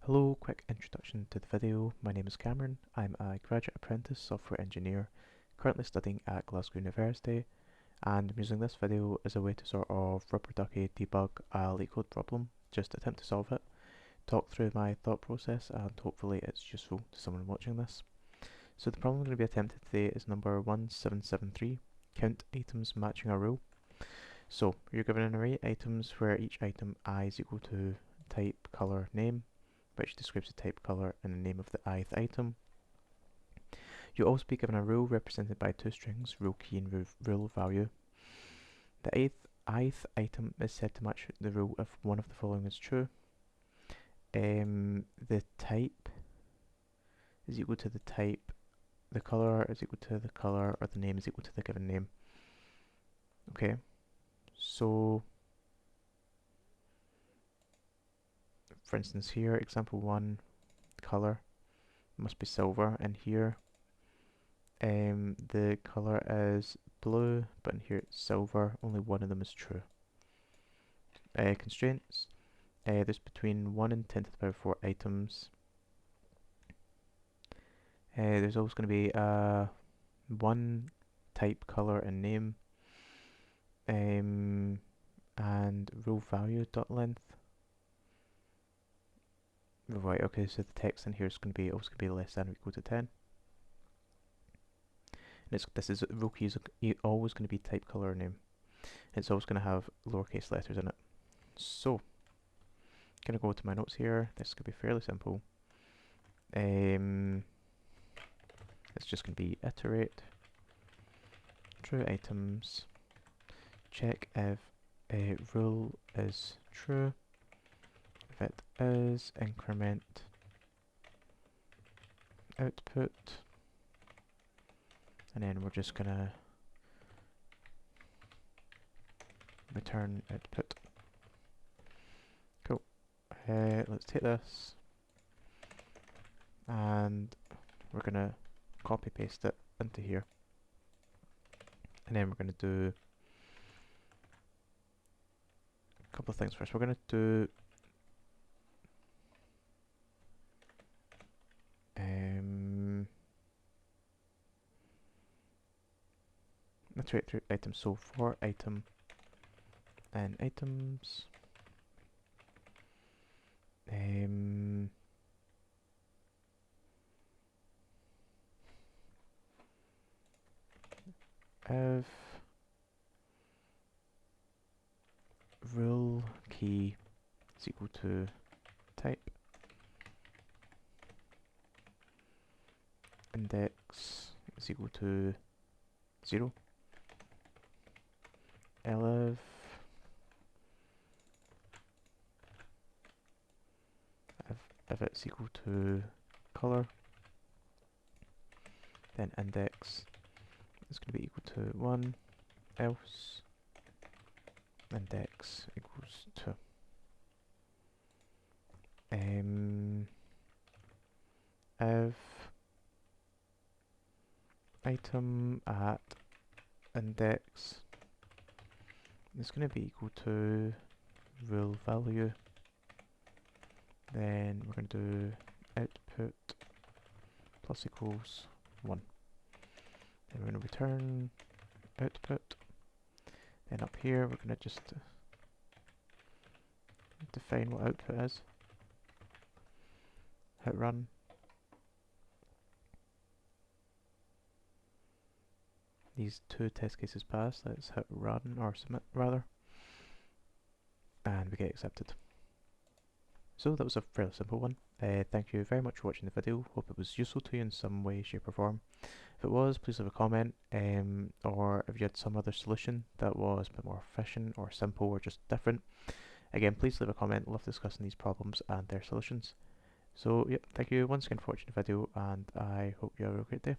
Hello, quick introduction to the video. My name is Cameron. I'm a graduate apprentice software engineer currently studying at Glasgow University, and I'm using this video as a way to sort of rubber ducky debug a LeetCode problem, just attempt to solve it, talk through my thought process, and hopefully it's useful to someone watching this. So the problem I'm going to be attempting today is number 1773, count items matching a rule. So you're given an array of items where each item I is equal to type, color, name, which describes the type, color, and the name of the ith item. You'll also be given a rule represented by two strings, rule key and rule value. The ith item is said to match the rule if one of the following is true. The type is equal to the type, the color is equal to the color, or the name is equal to the given name. Okay, so for instance here, example 1, color must be silver, and here the color is blue, but in here it's silver, only one of them is true. Constraints, there's between 1 and 10 to the power 4 items. There's always going to be one type, color, and name, and rule value dot length. Right, okay, so the text in here is going to be always going to be less than or equal to 10. And this is rule key is always going to be type, color, or name. It's always going to have lowercase letters in it. So, gonna go to my notes here. This could be fairly simple. It's just gonna be iterate true items, check if a rule is true. If it is, increment output, and then we're just gonna return output. Cool. Let's take this and we're gonna copy paste it into here, and then we're gonna do a couple of things first. We're gonna do iterate through items. So for item and items, if rule key is equal to type, index is equal to 0, elif if it's equal to color, then index is going to be equal to 1, else index equals 2. If item at index is going to be equal to rule value, then we're going to do output plus equals 1. Then we're going to return output. Then up here we're going to just define what output is. Hit run. These two test cases pass. Let's hit run, or submit rather, and we get accepted. So that was a fairly simple one. Thank you very much for watching the video. Hope it was useful to you in some way, shape or form. If it was, please leave a comment, or if you had some other solution that was a bit more efficient or simple or just different, again please leave a comment. Love discussing these problems and their solutions. So yep, thank you once again for watching the video, and I hope you have a great day.